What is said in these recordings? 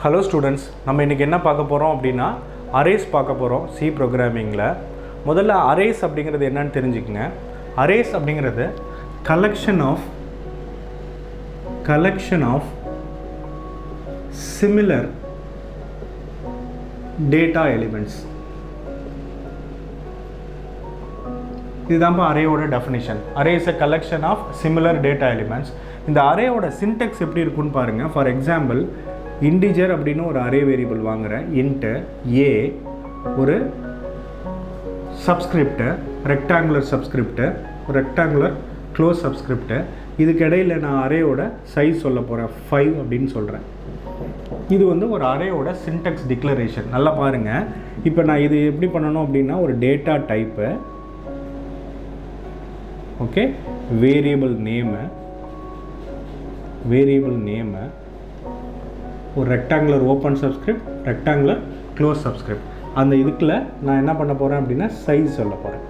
Hello students, நம்ம இன்னைக்கு என்ன பார்க்க போறோம் அப்படினா arrays பார்க்க போறோம் C programmingல. முதல்ல arrays அப்படிங்கிறது என்னன்னு தெரிஞ்சுக்கங்க. Arrays அப்படிங்கிறது collection of similar data elements. இதுதான் array ஓட definition. Array is a collection of similar data elements. இந்த array ஓட syntax எப்படி இருக்குன்னு பாருங்க. For example, integer அப்படினு ஒரு array variable வாங்குறேன். int a ஒரு subscript, rectangular subscript, rectangular close subscript. இதுக்கு இடையில நான் array ஓட size சொல்ல போறேன் 5 அப்படினு சொல்றேன். இது வந்து ஒரு array ஓட syntax declaration. நல்லா பாருங்க. இப்போ நான் இது எப்படி பண்ணனும் அப்படினா ஒரு data type, okay, variable name, ஒரு rectangular open subscript, rectangular close subscript. அந்த இதுக்குள்ள நான் என்ன பண்ண போறேன் அப்படினா size சொல்ல போறேன்.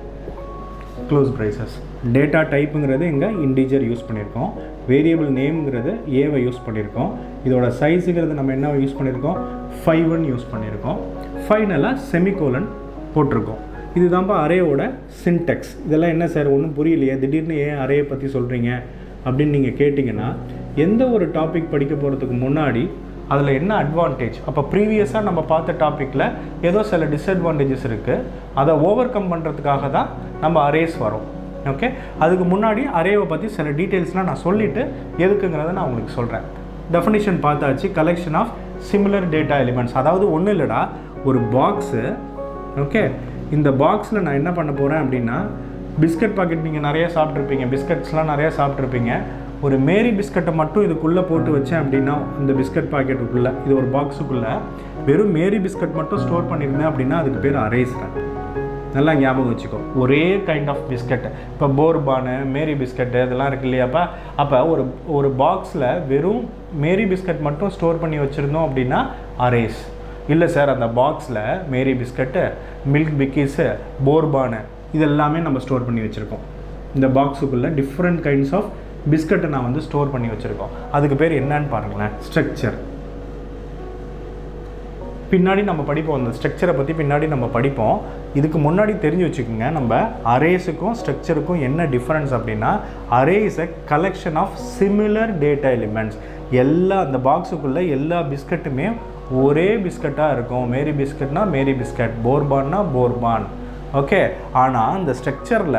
close braces. data typeங்கிறது இங்க integer யூஸ் பண்ணிருக்கோம். variable nameங்கிறது a வை யூஸ் பண்ணிருக்கோம். இதோட sizeங்கிறது நம்ம என்ன யூஸ் பண்ணிருக்கோம்? 5 யூஸ் பண்ணிருக்கோம். ஃபைனலா semicolon போட்டுருக்கோம். இதுதான் array ஓட syntax. இதெல்லாம் என்ன சார் ஒண்ணும் புரியலையே, திடீர்னு ஏன் array பத்தி சொல்றீங்க அப்படினு நீங்க கேட்டிங்கனா, எந்த ஒரு டாபிக் படிக்க போறதுக்கு முன்னாடி அதுல என்ன அட்வான்டேஜ், அப்ப ப்ரீவியஸா நம்ம பார்த்த டாபிக்ல ஏதோ சில டிஸ்அட்வான்டேஜஸ் இருக்கு, அதை ஓவர் கம் பண்றதுக்காக தான் நம்ம அரேஸ் வரோம். ஓகே, அதுக்கு முன்னாடி அரேவை பத்தி சில டீடைல்ஸ்லாம் நான் சொல்லிட்டு எதுக்குங்கறத நான் உங்களுக்கு சொல்றேன். டெஃபினிஷன் பார்த்தாச்சு. Collection of similar data elements. அதாவது ஒண்ணு இல்லடா, ஒரு பாக்ஸ். ஓகே, இந்த பாக்ஸ்ல நான் என்ன பண்ண போறேன் அப்படினா, பிஸ்கட் பாக்கெட் நீங்க நிறைய சாப்பிட்டுருப்பீங்க, பிஸ்கட்ஸ்லாம் நிறைய சாப்பிட்டுருப்பீங்க. ஒரு மேரி பிஸ்கட்டை மட்டும் இதுக்குள்ளே போட்டு வச்சேன் அப்படின்னா, இந்த பிஸ்கட் பாக்கெட்டுக்குள்ளே, இது ஒரு பாக்ஸுக்குள்ளே வெறும் மேரி பிஸ்கட் மட்டும் ஸ்டோர் பண்ணியிருந்தேன் அப்படின்னா அதுக்கு பேர் அரேஸ். நல்லா ஞாபகம் வச்சுக்கோ. ஒரே கைண்ட் ஆஃப் பிஸ்கட்டு, இப்போ போர்பானு மேரி பிஸ்கட்டு இதெல்லாம் இருக்கு இல்லையாப்பா. அப்போ ஒரு பாக்ஸில் வெறும் மேரி பிஸ்கட் மட்டும் ஸ்டோர் பண்ணி வச்சுருந்தோம் அப்படின்னா அரேஸ். இல்லை சார், அந்த பாக்ஸில் மேரி பிஸ்கட்டு, மில்க் பிக்கீஸு, போர்பானு இதெல்லாமே நம்ம ஸ்டோர் பண்ணி வச்சுருக்கோம். இந்த பாக்ஸுக்குள்ளே டிஃப்ரெண்ட் கைண்ட்ஸ் ஆஃப் பிஸ்கட்டை நான் வந்து ஸ்டோர் பண்ணி வச்சுருக்கோம். அதுக்கு பேர் என்னன்னு பாருங்களேன், ஸ்ட்ரக்சர். பின்னாடி நம்ம படிப்போம், அந்த ஸ்ட்ரக்சரை பற்றி பின்னாடி நம்ம படிப்போம். இதுக்கு முன்னாடி தெரிஞ்சு வச்சுக்கோங்க, நம்ம அரேஸுக்கும் ஸ்ட்ரக்சருக்கும் என்ன டிஃப்ரென்ஸ் அப்படின்னா, array is a collection of similar data elements. எல்லா அந்த பாக்ஸுக்குள்ளே எல்லா பிஸ்கட்டுமே ஒரே பிஸ்கட்டாக இருக்கும். மேரி பிஸ்கட்னா மேரி பிஸ்கட், போர்பான்னா போர்பான். ஓகே, ஆனால் இந்த ஸ்ட்ரக்சரில்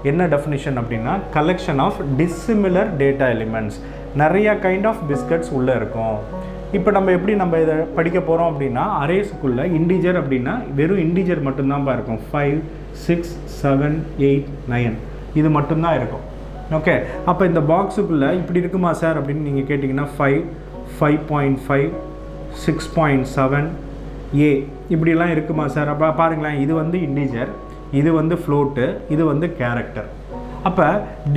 என்ன டெஃபினிஷன் அப்படின்னா, collection of dissimilar data elements. நிறைய கைண்ட் ஆஃப் பிஸ்கட்ஸ் உள்ளே இருக்கும். இப்போ நம்ம எப்படி நம்ம இதை படிக்க போகிறோம் அப்படின்னா, அரேஸுக்குள்ளே இன்டிஜர் அப்படின்னா வெறும் இன்டிஜர் மட்டும்தான்ப்பா இருக்கும். 5, 6, 7, 8, 9 இது மட்டும்தான் இருக்கும். ஓகே, அப்போ இந்த பாக்ஸுக்குள்ளே இப்படி இருக்குமா சார் அப்படின்னு நீங்கள் கேட்டிங்கன்னா 5, 5.5, 6.7 ஏ இப்படிலாம் இருக்குமா சார்? அப்போ பாருங்களேன், இது வந்து இன்டிஜர், இது வந்து ஃப்ளோட்டு, இது வந்து கேரக்டர். அப்போ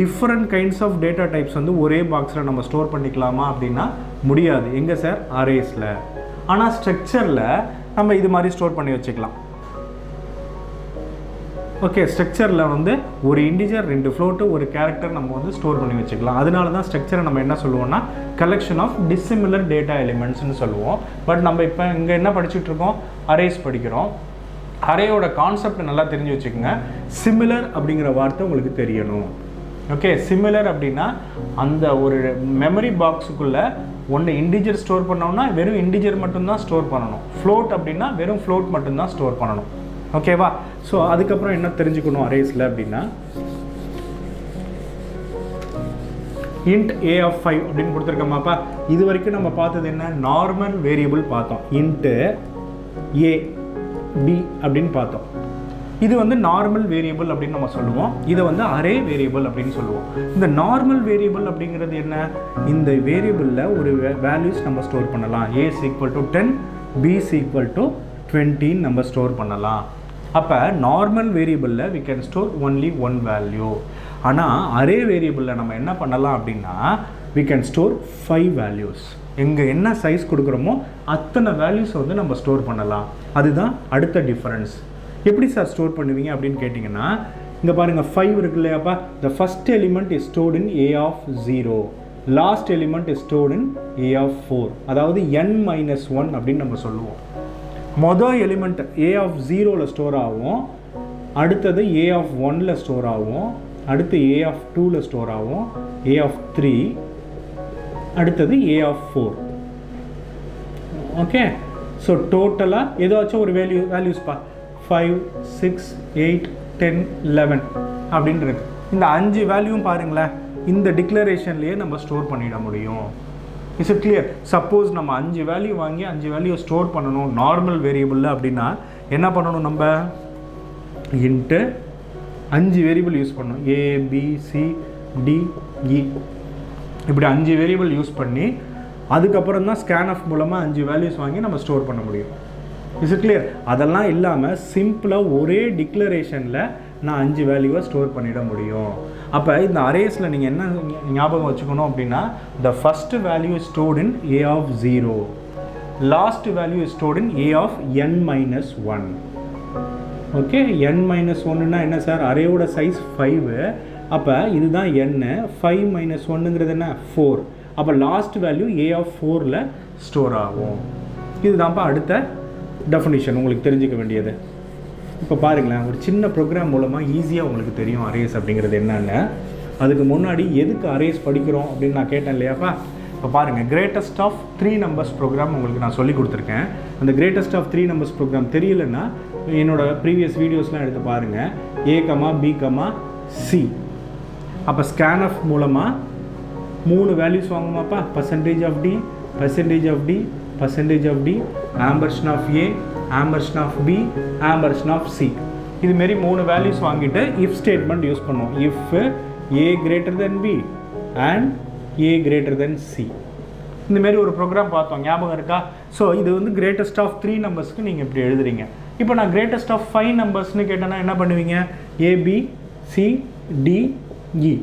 different kinds of data types வந்து ஒரே பாக்ஸில் நம்ம ஸ்டோர் பண்ணிக்கலாமா அப்படின்னா முடியாது. எங்கே சார்? அரேஸில். ஆனால் ஸ்ட்ரக்சரில் நம்ம இது மாதிரி ஸ்டோர் பண்ணி வச்சுக்கலாம். ஓகே, ஸ்ட்ரக்சரில் வந்து ஒரு இன்டிஜர், 2 ஃப்ளோட்டு, ஒரு கேரக்டர் நம்ம வந்து ஸ்டோர் பண்ணி வச்சுக்கலாம். அதனால தான் ஸ்ட்ரக்சரை நம்ம என்ன சொல்லுவோம்னா கலெக்ஷன் ஆஃப் டிஸ்சிமிலர் டேட்டா எலிமெண்ட்ஸ்னு சொல்லுவோம். பட் நம்ம இப்போ இங்கே என்ன படிச்சுட்டு இருக்கோம்? அரேஸ் படிக்கிறோம். அரேயோட கான்செப்ட் நல்லா தெரிஞ்சு வச்சுக்கோங்க. சிமிலர் அப்படிங்கிற வார்த்தை உங்களுக்கு தெரியணும். ஓகே, சிமிலர் அப்படின்னா அந்த ஒரு மெமரி பாக்ஸுக்குள்ளே ஒன்று இன்டிஜர் ஸ்டோர் பண்ணோம்னா வெறும் இன்டிஜர் மட்டும்தான் ஸ்டோர் பண்ணணும். ஃப்ளோட் அப்படின்னா வெறும் ஃப்ளோட் மட்டும்தான் ஸ்டோர் பண்ணணும். ஓகேவா? ஸோ அதுக்கப்புறம் என்ன தெரிஞ்சுக்கணும் அரேஸில் அப்படின்னா, int a of 5 அப்படின்னு கொடுத்துருக்கோமாப்பா. இது வரைக்கும் நம்ம பார்த்தது என்ன? நார்மல் வேரியபிள் பார்த்தோம். int a b அப்படின்னு பார்த்தோம். இது வந்து நார்மல் வேரியபிள் அப்படின்னு நம்ம சொல்லுவோம். இதை வந்து அரே வேரியபிள் அப்படின்னு சொல்லுவோம். இந்த நார்மல் வேரியபிள் அப்படிங்கிறது என்ன? இந்த வேரியபிளில் ஒரு வேல்யூஸ் நம்ம ஸ்டோர் பண்ணலாம். a is equal to 10, b is equal to 20 நம்ம ஸ்டோர் பண்ணலாம். அப்போ நார்மல் வேரியபிளில் we can store only one value. ஆனால் அரே வேரியபிளில் நம்ம என்ன பண்ணலாம் அப்படின்னா we can store 5 values. எங்கே என்ன சைஸ் கொடுக்குறோமோ அத்தனை வேல்யூஸ் வந்து நம்ம ஸ்டோர் பண்ணலாம். அதுதான் அடுத்த டிஃபரன்ஸ். எப்படி சார் ஸ்டோர் பண்ணுவீங்க அப்படின்னு கேட்டிங்கன்னா, இங்கே பாருங்கள் 5 இருக்கு இல்லையாப்பா. the first element is stored in a of 0. Last element is stored in A of 4, அதாவது n-1 அப்படின்னு நம்ம சொல்லுவோம். மொதல் எலிமெண்ட் ஏ ஆஃப் 0ல் ஸ்டோர் ஆகும், அடுத்தது ஏ ஆஃப் 1ல் ஸ்டோர் ஆகும், அடுத்து ஏ ஆஃப் 2ல் ஸ்டோர் ஆகும், ஏ ஆஃப் 3, அடுத்தது ஏ ஆஃப் 4. ஓகே, ஸோ டோட்டலாக ஏதாச்சும் ஒரு வேல்யூஸ்ப்பா 5, 6, 8, 10, 11 அப்படின்னு இருக்கு. இந்த 5 வேல்யூவும் பாருங்களேன், இந்த டிக்ளரேஷன்லேயே நம்ம ஸ்டோர் பண்ணிட முடியும். Is it clear? சப்போஸ் நம்ம 5 வேல்யூ வாங்கி 5 வேல்யூ ஸ்டோர் பண்ணணும் நார்மல் வேரியபிளில் அப்படின்னா என்ன பண்ணணும்? நம்ம இன்ட்டு 5 வேரியபிள் யூஸ் பண்ணணும். A, B, C, D, E இப்படி 5 வேரியபிள் யூஸ் பண்ணி அதுக்கப்புறம் தான் ஸ்கேன்எஃப் மூலமாக 5 வேல்யூஸ் வாங்கி நம்ம ஸ்டோர் பண்ண முடியும். Is it clear? அதெல்லாம் இல்லாமல் சிம்பிளாக ஒரே டிக்ளரேஷனில் நான் 5 வேல்யூவை ஸ்டோர் பண்ணிட முடியும். அப்போ இந்த அரேஸில் நீங்கள் என்ன ஞாபகம் வச்சுக்கணும் அப்படின்னா, the first value is stored in A of 0, last value is stored in A of n-1. Okay, n-1ன்னா என்ன சார்? அரேயோட சைஸ் 5, அப்போ இதுதான் n, 5 - 1ங்கிறது என்ன? 4. அப்போ லாஸ்ட் வேல்யூ ஏ ஆஃப் 4ல் ஸ்டோர் ஆகும். இதுதான்ப்பா அடுத்த டெஃபினிஷன் உங்களுக்கு தெரிஞ்சிக்க வேண்டியது. இப்போ பாருங்களேன், ஒரு சின்ன ப்ரோக்ராம் மூலமாக ஈஸியாக உங்களுக்கு தெரியும் அரேஸ் அப்படிங்கிறது என்னென்னு. அதுக்கு முன்னாடி எதுக்கு அரேஸ் படிக்கிறோம் அப்படின்னு நான் கேட்டேன் இல்லையாப்பா. இப்போ பாருங்கள், கிரேட்டஸ்ட் ஆஃப் 3 நம்பர்ஸ் ப்ரோக்ராம் உங்களுக்கு நான் சொல்லி கொடுத்துருக்கேன். அந்த கிரேட்டஸ்ட் ஆஃப் 3 நம்பர்ஸ் ப்ரோக்ராம் தெரியலன்னா என்னோடய ப்ரீவியஸ் வீடியோஸ்லாம் எடுத்து பாருங்கள். A, B, C. அப்போ ஸ்கேன்எஃப் மூலமாக 3 வேல்யூஸ் வாங்குமாப்பா. % Of D, % of D, % of D, ampersand of A, ampersand of B, ampersand of C. இதுமாரி 3 வேல்யூஸ் வாங்கிட்டு இஃப் ஸ்டேட்மெண்ட் யூஸ் பண்ணுவோம். If A greater than B and A greater than C. இந்தமாரி ஒரு program பார்த்தோம், ஞாபகம் இருக்கா? So இது வந்து கிரேட்டஸ்ட் ஆஃப் 3 நம்பர்ஸ்க்கு நீங்கள் இப்படி எழுதுறீங்க. இப்போ நான் கிரேட்டஸ்ட் ஆஃப் 5 நம்பர்ஸ்னு கேட்டேன்னா என்ன பண்ணுவீங்க? A, B, C, D, E.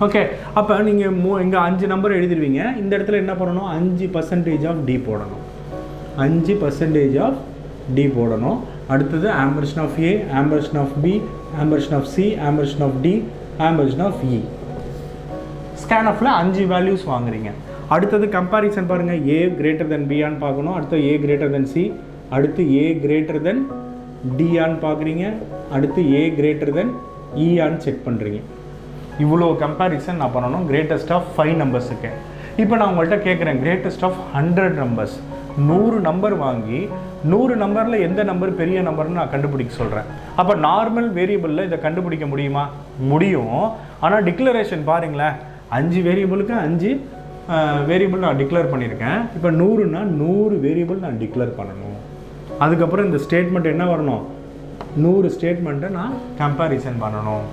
Okay, அப்போ நீங்கள் இங்கே 5 நம்பர் எழுதிடுவீங்க. இந்த இடத்துல என்ன பண்ணணும்? 5% ஆஃப் D போடணும். 5% ஆஃப் D போடணும். அடுத்தது ampersand of A, ampersand of B, ampersand of C, ampersand of D, ampersand of E. ஸ்கேன்எஃப்பில் 5 வேல்யூஸ் வாங்குறீங்க. அடுத்தது கம்பேரிசன் பாருங்கள். A கிரேட்டர் தென் B ஆன்னு பார்க்கணும். அடுத்து A கிரேட்டர் தென் C, அடுத்து A கிரேட்டர் தென் D ஆன்னு பார்க்குறீங்க. அடுத்து A கிரேட்டர் தென் E ஆன்னு செக் பண்ணுறீங்க. இவ்வளோ கம்பேரிசன் நான் பண்ணணும் கிரேட்டஸ்ட் ஆஃப் 5 நம்பர்ஸுக்கு. இப்போ நான் உங்கள்கிட்ட கேட்குறேன், கிரேட்டஸ்ட் ஆஃப் 100 நம்பர்ஸ், 100 நம்பர் வாங்கி 100 நம்பரில் எந்த நம்பர் பெரிய நம்பர்னு நான் கண்டுபிடிக்க சொல்கிறேன். அப்போ நார்மல் வேரியபிளில் இதை கண்டுபிடிக்க முடியுமா? முடியும். ஆனால் டிக்ளரேஷன் பாருங்களேன், 5 வேரியபிளுக்கு 5 வேரியபிள் நான் டிக்ளேர் பண்ணியிருக்கேன். இப்போ 100னா 100 வேரியபிள் நான் டிக்ளேர் பண்ணணும். அதுக்கப்புறம் இந்த ஸ்டேட்மெண்ட் என்ன வரணும்? 100 ஸ்டேட்மெண்ட்டை நான் கம்பேரிசன் பண்ணணும்.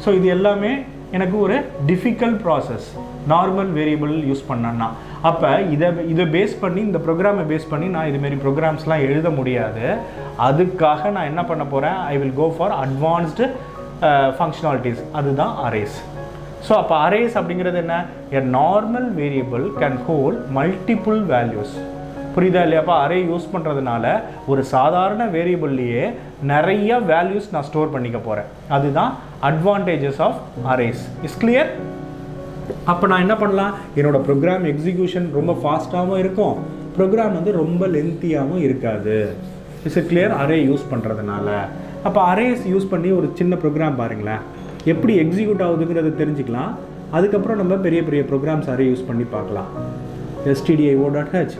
ஸோ இது எல்லாமே எனக்கு ஒரு difficult process normal variable use பண்ணேன்னா. அப்போ இதை பேஸ் பண்ணி, இந்த ப்ரோக்ராமை பேஸ் பண்ணி நான் இதுமாரி ப்ரோக்ராம்ஸ்லாம் எழுத முடியாது. அதுக்காக நான் என்ன பண்ண போகிறேன்? I will go for advanced functionalities. அதுதான் அரேஸ். ஸோ அப்போ அரேஸ் அப்படிங்கிறது என்ன? A normal variable can hold multiple values. புரியுதா இல்லையாப்பா? அரே யூஸ் பண்ணுறதுனால ஒரு சாதாரண வேரியபிள்லேயே நிறைய வேல்யூஸ் நான் ஸ்டோர் பண்ணிக்க போகிறேன். அதுதான் advantages of arrays. Is clear? அப்போ நான் என்ன பண்ணலாம்? என்னோட ப்ரோக்ராம் எக்ஸிக்யூஷன் ரொம்ப ஃபாஸ்ட்டாகவும் இருக்கும், ப்ரோக்ராம் வந்து ரொம்ப லென்த்தியாகவும் இருக்காது. Is it clear? Array use பண்ணுறதுனால. அப்போ அரேஸ் யூஸ் பண்ணி ஒரு சின்ன ப்ரோக்ராம் பாருங்களேன், எப்படி எக்ஸிக்யூட் ஆகுதுங்கிறத தெரிஞ்சுக்கலாம். அதுக்கப்புறம் நம்ம பெரிய பெரிய ப்ரோக்ராம்ஸ் அரே யூஸ் பண்ணி பார்க்கலாம். stdio.h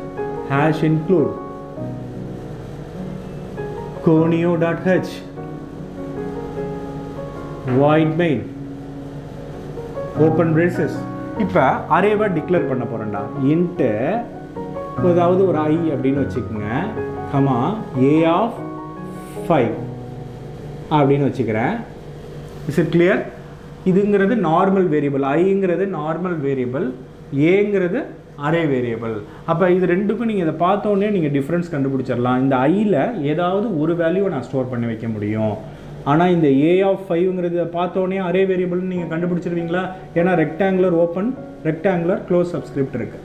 hash include conio.h void main open braces. இப்போ அரேவை டிக்ளேர் பண்ண போகிறேன்டா. இன்ட்டு ஏதாவது ஒரு I அப்படின்னு வச்சுக்கோங்க, கமா A ஆஃப் 5 அப்படின்னு வச்சுக்கிறேன். Is it clear? இதுங்கிறது நார்மல் வேரியபிள், ஐங்கிறது நார்மல் வேரியபிள், ஏங்கிறது அரே வேரியபிள். அப்போ இது ரெண்டுக்கும் நீங்கள் இதை பார்த்தோன்னே நீங்கள் டிஃப்ரென்ஸ் கண்டுபிடிச்சிடலாம். இந்த ஐயில் ஏதாவது ஒரு வேல்யூவை நான் ஸ்டோர் பண்ணி வைக்க முடியும். ஆனால் இந்த A ஆஃப் 5ங்கிறது பார்த்தோன்னே அரே வேரியபிள்னு நீங்கள் கண்டுபிடிச்சிருவீங்களா? ஏன்னா rectangular open, rectangular close subscript இருக்குது.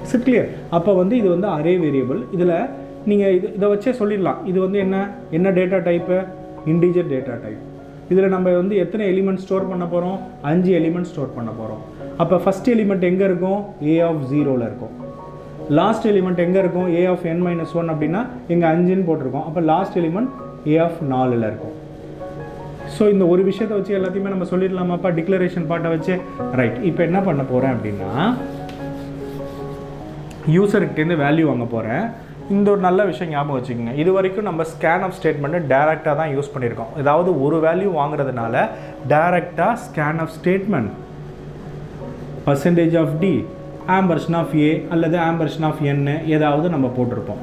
Is it clear? அப்போ வந்து இது வந்து அரே வேரியபிள். இதில் நீங்கள் இதை வச்சே சொல்லிடலாம். இது வந்து என்ன data type? Integer data type. இதில் நம்ம வந்து எத்தனை எலிமெண்ட் ஸ்டோர் பண்ண போகிறோம்? 5 எலிமெண்ட் ஸ்டோர் பண்ண போகிறோம். அப்போ ஃபஸ்ட் எலிமெண்ட் எங்கே இருக்கும்? a of 0ல் இருக்கும். லாஸ்ட் எலிமெண்ட் எங்கே இருக்கும்? a of n-1 அப்படின்னா இங்கே 5ன்னு போட்டிருக்கோம். அப்போ லாஸ்ட் எலிமெண்ட் a of 4ல் இருக்கும். ஸோ இந்த ஒரு விஷயத்தை வச்சு எல்லாத்தையுமே நம்ம சொல்லிடலாமாப்பா டிக்ளரேஷன் பார்ட்டை வச்சு? ரைட். இப்போ என்ன பண்ண போகிறேன் அப்படின்னா யூசர்கிட்டேருந்து வேல்யூ வாங்க போகிறேன். இந்த ஒரு நல்ல விஷயம் ஞாபகம் வச்சுக்கோங்க. இது வரைக்கும் நம்ம ஸ்கேன் ஆஃப் ஸ்டேட்மெண்ட்டை டேரெக்டாக தான் யூஸ் பண்ணியிருக்கோம். ஏதாவது ஒரு வேல்யூ வாங்குறதுனால டேரெக்டாக scanf statement percentage of D ampersand of A அல்லது ஆம்பர்ஷன் ஆஃப் என் ஏதாவது நம்ம போட்டிருப்போம்.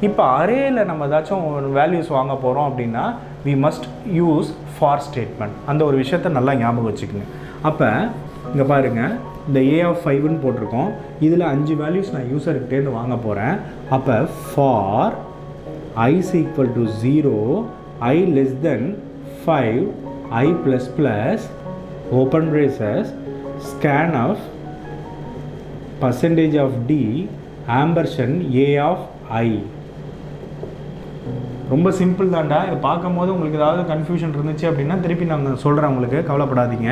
இப்போ அரேயில் நம்ம ஏதாச்சும் வேல்யூஸ் வாங்க போகிறோம் அப்படின்னா we must use for statement. அந்த ஒரு விஷயத்தை நல்லா ஞாபகம் வச்சுக்கோங்க. அப்போ இங்கே பாருங்கள், இந்த a of 5ன்னு போட்டிருக்கோம். இதில் 5 வேல்யூஸ் நான் யூசர்கிட்டேருந்து வாங்க போகிறேன். அப்போ for i is equal to 0, i less than 5, i plus plus open braces scan of percentage of d ampersand a of i. ரொம்ப சிம்பிள் தான்டா. இதை பார்க்கும் போது உங்களுக்கு ஏதாவது கன்ஃபியூஷன் இருந்துச்சு அப்படின்னா திருப்பி நான் சொல்கிறேன், உங்களுக்கு கவலைப்படாதீங்க.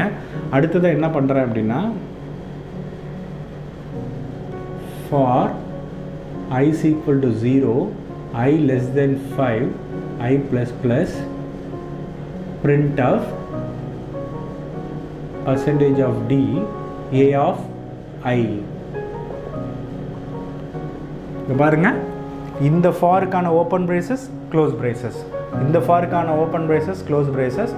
அடுத்ததாக என்ன பண்ணுறேன் அப்படின்னா for i is equal to 0, i less than 5, i plus plus print of percentage of d a of i. இங்க பாருங்க, இந்த ஃபாருக்கான ஓப்பன் பிரேசஸ் க்ளோஸ் பிரேசஸ், இந்த ஃபாருக்கான ஓப்பன் பிரேசஸ் க்ளோஸ் பிரேசஸ்,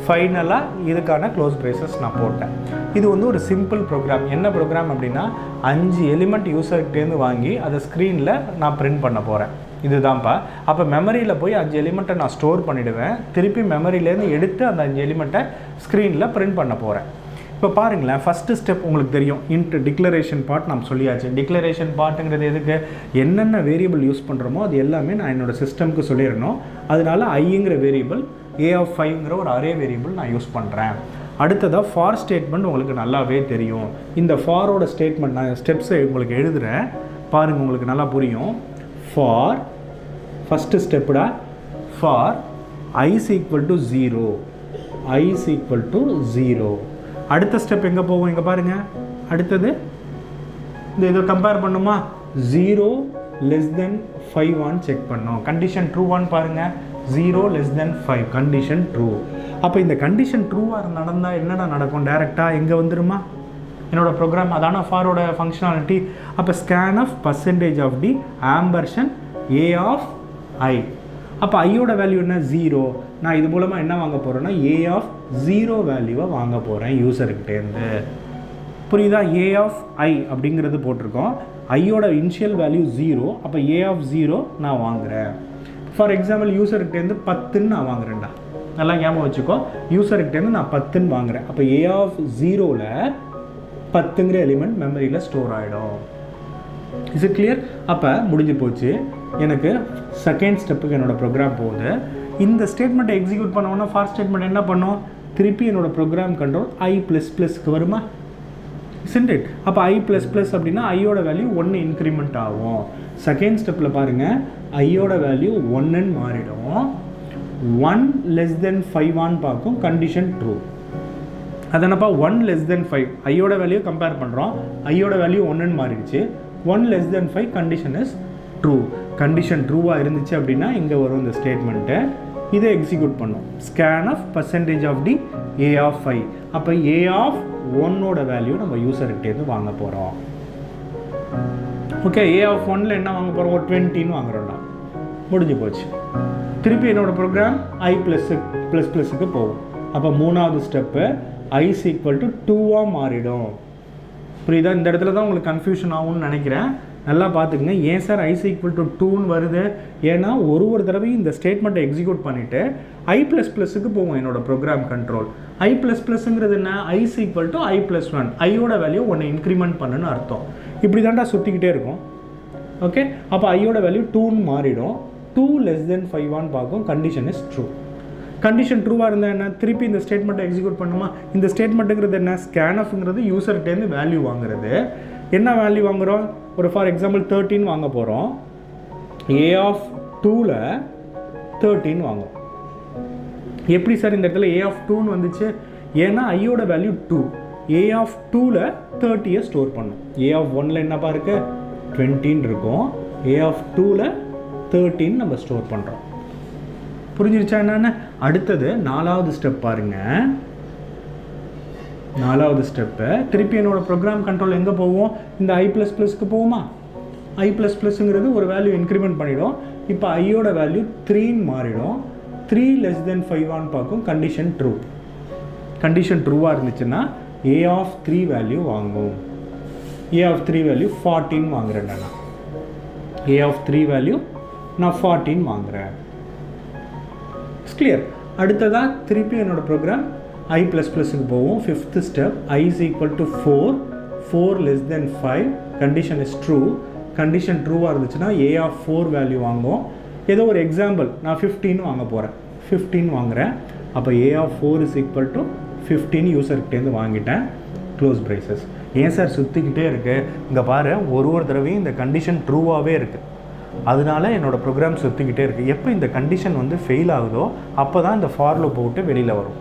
ஃபைனலாக இதுக்கான க்ளோஸ் பிரேசஸ் நான் போட்டேன். இது வந்து ஒரு சிம்பிள் ப்ரோக்ராம். என்ன ப்ரோக்ராம் அப்படின்னா 5 எலிமெண்ட் யூசர்கிட்டேருந்து வாங்கி அதை ஸ்க்ரீனில் நான் பிரிண்ட் பண்ண போகிறேன். இதுதான்ப்பா. அப்போ மெமரியில் போய் 5 எலிமெண்ட்டை நான் ஸ்டோர் பண்ணிவிடுவேன். திருப்பி மெமரியிலேருந்து எடுத்து அந்த 5 எலிமெண்ட்டை ஸ்க்ரீனில் பிரிண்ட் பண்ண போகிறேன். இப்போ பாருங்களேன், ஃபஸ்ட்டு ஸ்டெப் உங்களுக்கு தெரியும், டிக்ளரேஷன் பார்ட் நம்ம சொல்லியாச்சு. டிக்ளரேஷன் பார்ட்டுங்கிறது எதுக்கு? என்னென்ன வேரியபிள் யூஸ் பண்ணுறோமோ அது எல்லாமே நான் என்னோடய சிஸ்டம்க்கு சொல்லிடணும். அதனால ஐங்கிற வேரியபிள் a of 5ங்கிற ஒரு அரே வேரியபிள் நான் யூஸ் பண்ணுறேன். அடுத்ததாக ஃபார் ஸ்டேட்மெண்ட் உங்களுக்கு நல்லாவே தெரியும். இந்த ஃபாரோட ஸ்டேட்மெண்ட் நான் ஸ்டெப்ஸை உங்களுக்கு எழுதுகிறேன் பாருங்கள், உங்களுக்கு நல்லா புரியும். ஃபார் ஃபஸ்ட்டு ஸ்டெப்புடா, for i is equal to 0, i is equal to 0. அடுத்த ஸ்டெப் எங்கே போகும்? இங்கே பாருங்கள், அடுத்தது இந்த இதை கம்பேர் பண்ணுமா, 0 less than 5 செக் பண்ணோம். கண்டிஷன் ட்ரூவான்னு பாருங்கள், 0 less than 5 கண்டிஷன் ட்ரூ. அப்போ இந்த கண்டிஷன் ட்ரூவாக நடந்தால் என்னடா நடக்கும்? டேரெக்டாக எங்கே வந்துடுமா என்னோடய ப்ரோக்ராம்? அதான ஃபாரோட ஃபங்க்ஷனாலிட்டி. அப்போ scanf percentage of D ampersand a of i. அப்போ ஐயோட வேல்யூ என்ன? 0. நான் இது மூலமாக என்ன வாங்க போகிறேன்னா a of 0 வேல்யூவை வாங்க போகிறேன் யூசர்கிட்டேருந்து. புரியுதா? a of i அப்படிங்கிறது போட்டிருக்கோம். ஐயோட இனிஷியல் வேல்யூ 0. அப்போ a of 0 நான் வாங்குகிறேன். ஃபார் எக்ஸாம்பிள் யூசர்கிட்டேருந்து 10ன்னு நான் வாங்குறேன்டா. நல்லா ஞாபகம் வச்சுக்கோ, யூசர்கிட்டேருந்து நான் 10ன்னு வாங்குகிறேன். அப்போ a of 0ல் 10ங்கிற எலிமெண்ட் மெமரியில் ஸ்டோர் ஆகிடும். Is it clear? அப்போ முடிஞ்சு போச்சு. எனக்கு செகண்ட் ஸ்டெப்புக்கு என்னோடய ப்ரோக்ராம் போகுது. இந்த ஸ்டேட்மெண்ட்டை எக்ஸிக்யூட் பண்ணோன்னா ஃபார் ஸ்டேட்மெண்ட் என்ன பண்ணும்? திருப்பி என்னோடய ப்ரோக்ராம் கண்ட்ரோல் i++க்கு வருமா? Isn't it? அப்போ i++ அப்படின்னா ஐயோட வேல்யூ 1 இன்க்ரிமெண்ட் ஆகும். செகண்ட் ஸ்டெப்பில் பாருங்கள், ஐயோட வேல்யூ 1ன்னு மாறிடும். 1 less than 5 பார்க்கும், கண்டிஷன் ட்ரூ. அதனப்பா 1 less than 5 ஐயோட வேல்யூ கம்பேர் பண்ணுறோம். ஐயோட வேல்யூ 1ன்னு மாறிடுச்சு. 1 less than 5 condition is true. Condition ட்ரூவாக இருந்துச்சு அப்படின்னா இங்கே வரும் இந்த ஸ்டேட்மெண்ட்டு. இதை எக்ஸிக்யூட் பண்ணும். Scanf percentage of D a of 5. அப்போ a of 1ஓட வேல்யூ நம்ம யூசர்கிட்டேருந்து வாங்க போகிறோம். ஓகே, a of 1ல் என்ன வாங்க போகிறோம்? ஒரு 20ன்னு வாங்குறோம்டா. முடிஞ்சு போச்சு. திருப்பி என்னோடய ப்ரோக்ராம் i++க்கு போகும். அப்போ மூணாவது step i is equal to 2 மாறிடும். புரியுதா? இந்த இடத்துல தான் உங்களுக்கு கன்ஃபியூஷன் ஆகும்னு நினைக்கிறேன். நல்லா பார்த்துக்குங்க. ஏன் sir i is equal to 2ன்னு வருது? ஏன்னா ஒரு தடவையும் இந்த ஸ்டேட்மெண்ட்டை எக்ஸிக்யூட் பண்ணிவிட்டு i++க்கு போகும் என்னோடய ப்ரோக்ராம் கண்ட்ரோல். i++ங்கிறது என்ன? i is equal to i+1. ஐயோட வேல்யூ 1 இன்க்ரிமெண்ட் பண்ணுன்னு அர்த்தம். இப்படி தான்டா சுற்றிக்கிட்டே இருக்கும். ஓகே, அப்போ ஐயோட வேல்யூ 2ன்னு மாறிடும். 2 less than 5 பார்க்கும், கண்டிஷன் இஸ் ட்ரூ. கண்டிஷன் ட்ரூவாக இருந்தால் என்ன? திருப்பி இந்த ஸ்டேட்மெண்ட்டை எக்ஸிக்யூட் பண்ணுமா? இந்த ஸ்டேட்மெண்ட்டுங்கிறது என்ன? ஸ்கேன் ஆஃப்ங்கிறது யூசர்கிட்டேருந்து வேல்யூ வாங்குறது. என்ன வேல்யூ வாங்குகிறோம்? ஒரு ஃபார் எக்ஸாம்பிள் 13 வாங்க போகிறோம். a of 2ல் 13 வாங்குவோம். எப்படி சார் இந்த இடத்துல a of 2ன்னு வந்துச்சு? ஏன்னா ஐயோட வேல்யூ 2. a of 2ல 30 ஸ்டோர் பண்ணும். a of 1ல என்னப்பா இருக்கு 20 இருக்கும், a of 2ல 13 நம்ம ஸ்டோர் பண்ணுறோம். புரிஞ்சிருச்சா என்னென்ன? அடுத்தது 4வது ஸ்டெப் பாருங்க. 4வது ஸ்டெப்பு திருப்பி என்னோட ப்ரோக்ராம் கண்ட்ரோல் எங்கே போவோம்? இந்த i++க்கு போகுமா? i++ங்கிறது ஒரு வேல்யூ இன்க்ரிமெண்ட் பண்ணிடும். இப்போ ஐயோட வேல்யூ 3ன்னு மாறிடும். 3 less than 5 பார்க்கும். Condition true. கண்டிஷன் ட்ரூவாக இருந்துச்சுன்னா a of 3 வேல்யூ வாங்கும். a of 3 வேல்யூ 14 வாங்குறேன். நான் a of 3 வேல்யூ நான் 14 வாங்குறேன். கிளியர். அடுத்ததாக திருப்பி என்னோட ப்ரோக்ராம் i++க்கு போவோம். 5th step i is equal to 4, 4 less than 5, condition is true. Condition ட்ரூவாக இருந்துச்சுன்னா a of 4 வேல்யூ வாங்கும். ஏதோ ஒரு எக்ஸாம்பிள் நான் 15 வாங்க போகிறேன், 15 வாங்குகிறேன். அப்போ a of 4 is equal to 15 யூசர்கிட்டேருந்து வாங்கிட்டேன். Close prices. ஏன் சார் சுற்றிக்கிட்டே இருக்குது? இங்கே பாரு, ஒரு தடவையும் இந்த கண்டிஷன் ட்ரூவாகவே இருக்குது, அதனால என்னோடய ப்ரோக்ராம் சுற்றிக்கிட்டே இருக்குது. எப்போ இந்த கண்டிஷன் வந்து ஃபெயில் ஆகுதோ அப்போ தான் இந்த ஃபார் லூப் போட்டு வெளியில் வரும்.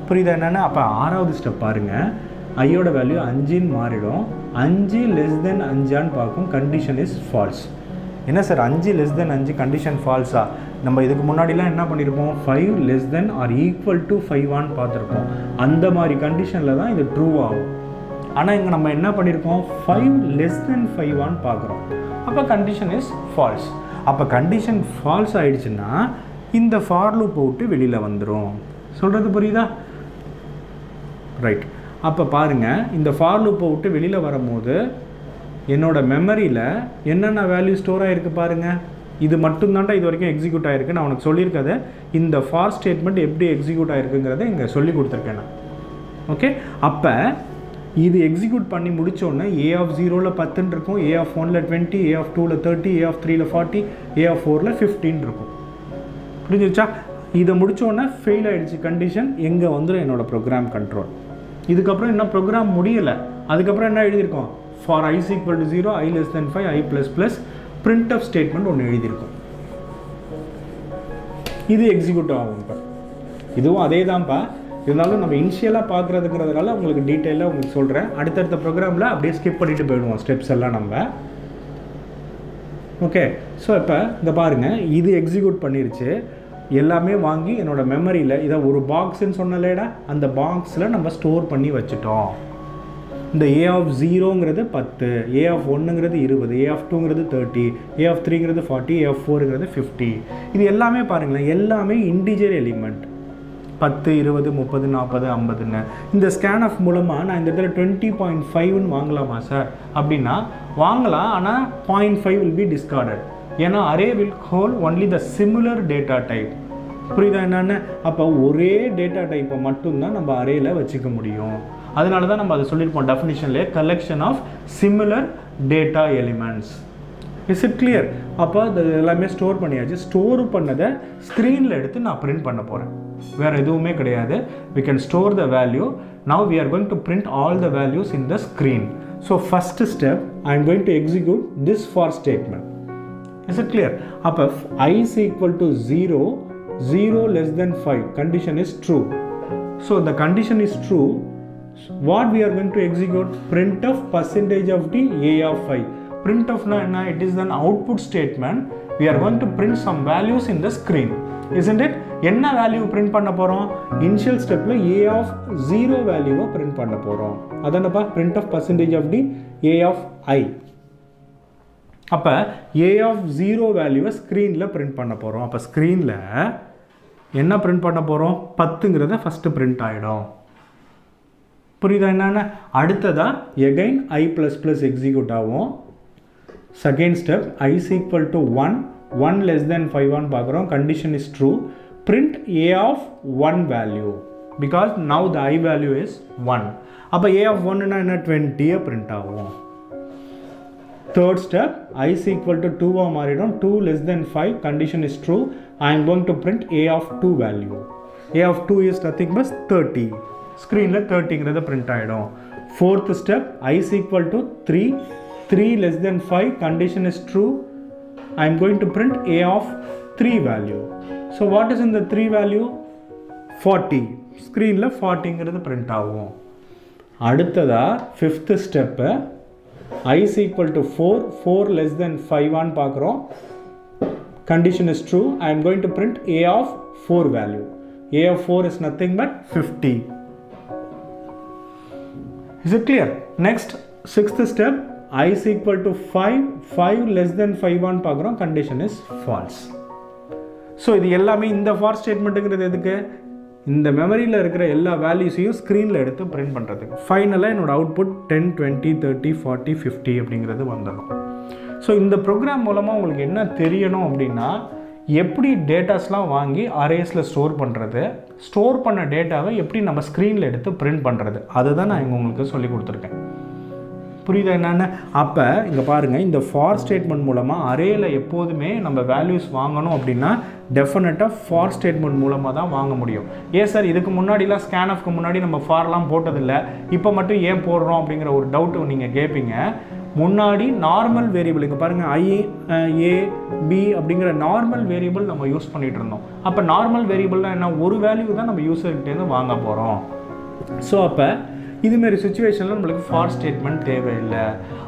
புரியுதா என்னென்னா? அப்போ 6வது ஸ்டெப் பாருங்கள். ஐயோட வேல்யூ 5ன்னு மாறிடும். 5 less than 5 பார்க்கும். Condition is falls. என்ன சார் 5 less than 5 கண்டிஷன் ஃபால்ஸா? நம்ம இதுக்கு முன்னாடிலாம் என்ன பண்ணியிருப்போம்? 5 less than or equal to 5 பார்த்துருப்போம். அந்த மாதிரி கண்டிஷனில் தான் இது ட்ரூ ஆகும். ஆனால் இங்கே நம்ம என்ன பண்ணியிருக்கோம்? 5 less than 5 பார்க்குறோம். அப்போ கண்டிஷன் இஸ் ஃபால்ஸ். அப்போ கண்டிஷன் ஃபால்ஸ் ஆகிடுச்சுன்னா இந்த ஃபார் லூப் விட்டு வெளியில் வந்துடும். சொல்கிறது புரியுதா? ரைட். அப்போ பாருங்கள், இந்த ஃபார் லூப்பை விட்டு வெளியில் வரும்போது என்னோடய மெமரியில் என்னென்ன வேல்யூ ஸ்டோர் ஆகிருக்கு பாருங்கள். இது மட்டும்தான்டா இது வரைக்கும் எக்ஸிக்யூட் ஆகிருக்கு. நான் உனக்கு சொல்லியிருக்கதை இந்த ஃபார் ஸ்டேட்மெண்ட் எப்படி எக்ஸிக்யூட் ஆகிருக்குங்கிறத இங்கே சொல்லி கொடுத்துருக்கேன் நான். ஓகே. அப்போ இது எக்ஸிக்யூட் பண்ணி முடித்தோடனே a of 0ல் 10 இருக்கும், a of 1ல் 20, a of 2ல் 30, a of 3ல் 40, a of 4ல் 15 இருக்கும். புரிஞ்சிருச்சா? இதை முடித்தோடனே ஃபெயில் ஆகிடுச்சு கண்டிஷன். எங்கே வந்துடும்? என்னோடய ப்ரோக்ராம் கண்ட்ரோல். இதுக்கப்புறம் என்ன ப்ரோக்ராம் முடியலை. அதுக்கப்புறம் என்ன எழுதியிருக்கோம்? For i is equal to 0, i less than 5, i++, printf statement ஒன்று எழுதியிருக்கோம். இது எக்ஸிக்யூட் ஆகும். இப்போ இதுவும் அதே தான்ப்பா. இருந்தாலும் நம்ம இனிஷியலாக பார்க்குறதுங்கிறதுனால உங்களுக்கு டீட்டெயிலாக உங்களுக்கு சொல்கிறேன். அடுத்தடுத்த ப்ரோக்ராமில் அப்படியே ஸ்கிப் பண்ணிவிட்டு போயிடுவோம் ஸ்டெப்ஸ் எல்லாம் நம்ம. ஓகே. ஸோ இப்போ இங்கே பாருங்கள், இது எக்ஸிக்யூட் பண்ணிருச்சு. எல்லாமே வாங்கி என்னோடய மெமரியில் இதை ஒரு பாக்ஸுன்னு சொன்னலேடா, அந்த பாக்ஸில் நம்ம ஸ்டோர் பண்ணி வச்சுட்டோம். இந்த a of 0ங்கிறது 10, a of 1ங்கிறது 20, a of 2ங்கிறது 30, a of 3ங்கிறது 40, a of 4ங்கிறது 50. இது எல்லாமே பாருங்களேன், எல்லாமே இன்டிஜர் எலிமெண்ட். 10, 20, 30, 40, 50ன்னு. இந்த ஸ்கேன்ஆஃப் மூலமாக நான் இந்த இடத்துல 20.5ன்னு வாங்கலாமா சார் அப்படின்னா வாங்கலாம். ஆனால் 0.5 will be discarded. ஏன்னா array will hold only the similar data type. புரியுதா என்னென்ன? அப்போ ஒரே டேட்டா டைப்பை மட்டும்தான் நம்ம அரேயில் வச்சுக்க முடியும். அதனால தான் நம்ம அதை சொல்லியிருப்போம் டெஃபினிஷன்லேயே, collection of similar data elements. Is it clear? அப்போ அது எல்லாமே ஸ்டோர் பண்ணியாச்சு. ஸ்டோர் பண்ணதை ஸ்க்ரீனில் எடுத்து நான் பிரிண்ட் பண்ண போகிறேன். வேறு எதுவுமே கிடையாது. we can store the value. now we are going to print all the values in the screen. so first step, I am going to execute this for statement. is it clear? அப்போ i is equal to 0, 0 less than 5, condition is true. so the condition is true. what we are going to execute? printf percentage of the a of 5. printf na enna? it is an output statement. we are going to print some values in the screen, isn't it? என்ன value print பண்ண போகிறோம்? Initial ஸ்டெப்பில் a of 0 வேல்யூவை print பண்ண போகிறோம். அதானப்பா printf percentage of the a of I. அப்போ a of 0 வேல்யூவை ஸ்க்ரீனில் பிரிண்ட் பண்ண போகிறோம். அப்போ ஸ்க்ரீனில் என்ன பிரிண்ட் பண்ண போகிறோம்? 10ங்கிறத ஃபஸ்ட்டு பிரிண்ட் ஆகிடும். புரியுதா என்னென்ன? அடுத்ததாக எகைன் i++ எக்ஸிக்யூட் ஆகும். Second step i is equal to 1, 1 less than 5 பார்க்குறோம். Condition is true. print a of 1 value because now the I value is 1. அப்போ a of 1 என்ன? 20 பிரிண்ட் ஆகும். Third step i is equal to 2 மாறிடும். 2 less than 5, condition is true. I am going to print a of 2 value. a of 2 is nothing but 30. ஸ்க்ரீனில் 30ங்கிறத print ஆகிடும். Fourth step i is equal to 3, 3 less than 5, condition is true. I am going to print a of 3 value. So what is in the 3 value? 40. ஸ்க்ரீனில் 40ங்கிறது print ஆகும். அடுத்ததாக fifth step I is equal to 4, 4 less than 5 ஆன்னு பார்க்குறோம். Condition is true. I am going to print A of 4 value. A of 4 is nothing but 50. Is it clear? Next, sixth step, I is equal to 5, 5 less than 5 ஆன்னு பார்க்குறோம். Condition is false. So இது எல்லாமே இந்த for ஸ்டேட்மெண்ட்டுங்கிறது எதுக்கு? இந்த மெமரியில் இருக்கிற எல்லா வேல்யூஸையும் ஸ்க்ரீனில் எடுத்து பிரிண்ட் பண்ணுறதுக்கு. ஃபைனலாக என்னோடய அவுட்புட் 10, 20, 30, 40, 50 அப்படிங்கிறது வந்துடும். ஸோ இந்த ப்ரோக்ராம் மூலமாக உங்களுக்கு என்ன தெரியணும் அப்படின்னா, எப்படி டேட்டாஸ்லாம் வாங்கி அரேஸில் ஸ்டோர் பண்ணுறது, ஸ்டோர் பண்ண டேட்டாவை எப்படி நம்ம ஸ்க்ரீனில் எடுத்து பிரிண்ட் பண்ணுறது, அதுதான் நான் உங்களுக்கு சொல்லி கொடுத்துருக்கேன். புரியுதா என்னென்ன? அப்போ இங்கே பாருங்கள், இந்த ஃபார் ஸ்டேட்மெண்ட் மூலமாக அரேயில் எப்போதுமே நம்ம வேல்யூஸ் வாங்கணும் அப்படின்னா டெஃபினட்டாக ஃபார் ஸ்டேட்மெண்ட் மூலமாக தான் வாங்க முடியும். ஏன் சார் இதுக்கு முன்னாடிலாம் ஸ்கேன்எஃப்க்கு முன்னாடி நம்ம ஃபார்லாம் போட்டதில்லை, இப்போ மட்டும் ஏன் போடுறோம் அப்படிங்கிற ஒரு டவுட்டு நீங்கள் கேட்பீங்க. முன்னாடி நார்மல் வேரியபிள், இங்கே பாருங்கள் I, A, B அப்படிங்கிற நார்மல் வேரியபிள் நம்ம யூஸ் பண்ணிகிட்டு இருந்தோம். அப்போ நார்மல் வேரியபிள்னால் என்ன? ஒரு வேல்யூ தான் நம்ம யூஸர்கிட்டேருந்து வாங்க போகிறோம். ஸோ அப்போ இதுமாரி சுச்சுவேஷனில் நம்மளுக்கு ஃபார் ஸ்டேட்மெண்ட் தேவையில்லை.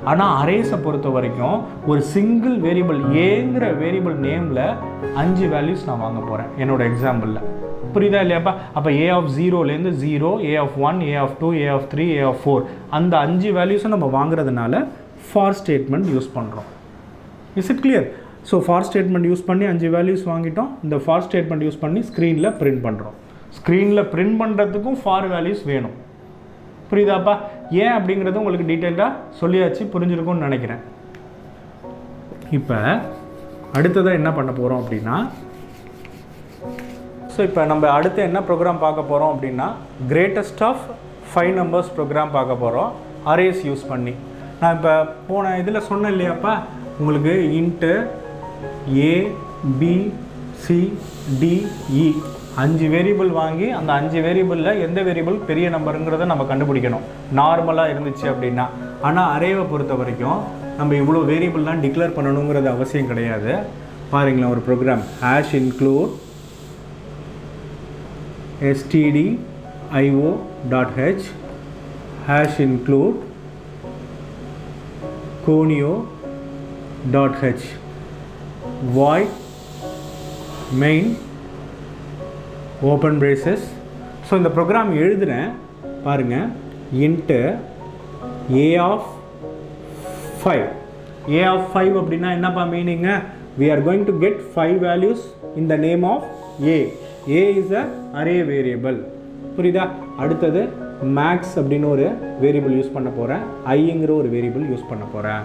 ஆனால் அரேஸை பொறுத்த வரைக்கும் ஒரு சிங்கிள் வேரியபிள் ஏங்கிற வேரியபிள் நேமில் 5 வேல்யூஸ் நான் வாங்க போகிறேன் என்னோடய எக்ஸாம்பிளில். புரியுதா இல்லையாப்பா? அப்போ A of 0லேருந்து 0, A of 1, A of 2, A of 3, A of 4 அந்த 5 வேல்யூஸும் நம்ம வாங்குறதுனால ஃபார் ஸ்டேட்மெண்ட் யூஸ் பண்ணுறோம். Is it clear? So for statement use பண்ணி 5 வேல்யூஸ் வாங்கிட்டோம். இந்த ஃபார் ஸ்டேட்மெண்ட் யூஸ் பண்ணி ஸ்க்ரீனில் பிரிண்ட் பண்ணுறோம். ஸ்க்ரீனில் பிரிண்ட் பண்ணுறதுக்கும் ஃபார் வேல்யூஸ் வேணும். புரியுதாப்பா? ஏன் அப்படிங்கிறது உங்களுக்கு டீட்டெயிலாக சொல்லியாச்சு, புரிஞ்சிருக்கும்னு நினைக்கிறேன். இப்போ அடுத்ததாக என்ன பண்ண போகிறோம் அப்படின்னா, ஸோ இப்போ நம்ம அடுத்து என்ன ப்ரோக்ராம் பார்க்க போகிறோம் அப்படின்னா, கிரேட்டஸ்ட் ஆஃப் 5 நம்பர்ஸ் ப்ரோக்ராம் பார்க்க போகிறோம் அரேஸ் யூஸ் பண்ணி. நான் இப்போ போன இதில் சொன்னேன் இல்லையாப்பா, உங்களுக்கு into A, B, C, D, E 5 variable வாங்கி அந்த 5 வேரியபிளில் எந்த வேரியபிள் பெரிய நம்பருங்கிறத நம்ம கண்டுபிடிக்கணும் நார்மலாக இருந்துச்சு அப்படின்னா. ஆனால் அரேவை பொறுத்த வரைக்கும் நம்ம இவ்வளோ வேரியபிள்லாம் டிக்ளேர் பண்ணணுங்கிறது அவசியம் கிடையாது. பாருங்களேன், ஒரு program hash include stdio.h hash include conio.h void main open braces. So இந்த ப்ரோக்ராம் எழுதுகிறேன் பாருங்கள். Int A of 5. A of 5 அப்படின்னா என்னப்பா மீனிங்க? we are going to get 5 values in the name of A. A is a array variable. புரியுதா? அடுத்தது maths அப்படின்னு ஒரு variable use பண்ண போகிறேன், ஐங்கிற ஒரு வேரியபிள் யூஸ் பண்ண போகிறேன்.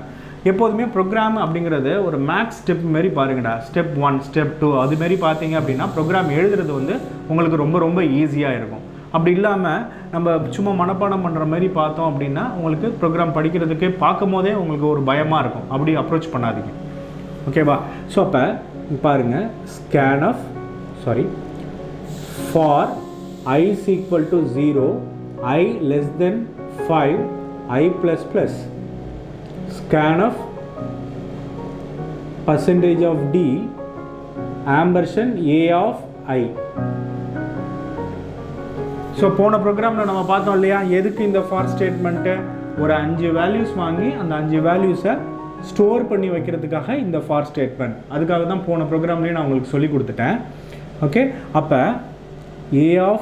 எப்போதுமே ப்ரோக்ராம் அப்படிங்கிறது ஒரு மேக்ஸ் ஸ்டெப் மாரி பாருங்கடா. ஸ்டெப் 1, ஸ்டெப் 2 அதுமாரி பார்த்தீங்க அப்படின்னா ப்ரோக்ராம் எழுதுறது வந்து உங்களுக்கு ரொம்ப ரொம்ப ஈஸியாக இருக்கும். அப்படி இல்லாமல் நம்ம சும்மா மனப்பாடம் பண்ணுற மாதிரி பார்த்தோம் அப்படின்னா உங்களுக்கு ப்ரோக்ராம் படிக்கிறதுக்கே பார்க்கும் போதே உங்களுக்கு ஒரு பயமாக இருக்கும். அப்படி அப்ரோச் பண்ணாதீங்க, ஓகேவா? ஸோ அப்போ பாருங்கள், for I is equal to 0, I less than 5, I plus plus scanf percentage of D ampersand A of I. So போன ப்ரோக்ராமில் நம்ம பார்த்தோம் இல்லையா, எதுக்கு இந்த ஃபார் ஸ்டேட்மெண்ட்டு? ஒரு 5 வேல்யூஸ் வாங்கி அந்த 5 வேல்யூஸை ஸ்டோர் பண்ணி வைக்கிறதுக்காக இந்த ஃபார் ஸ்டேட்மெண்ட். அதுக்காக தான் போன ப்ரோக்ராம்லேயே நான் உங்களுக்கு சொல்லி கொடுத்துட்டேன். ஓகே, அப்போ A of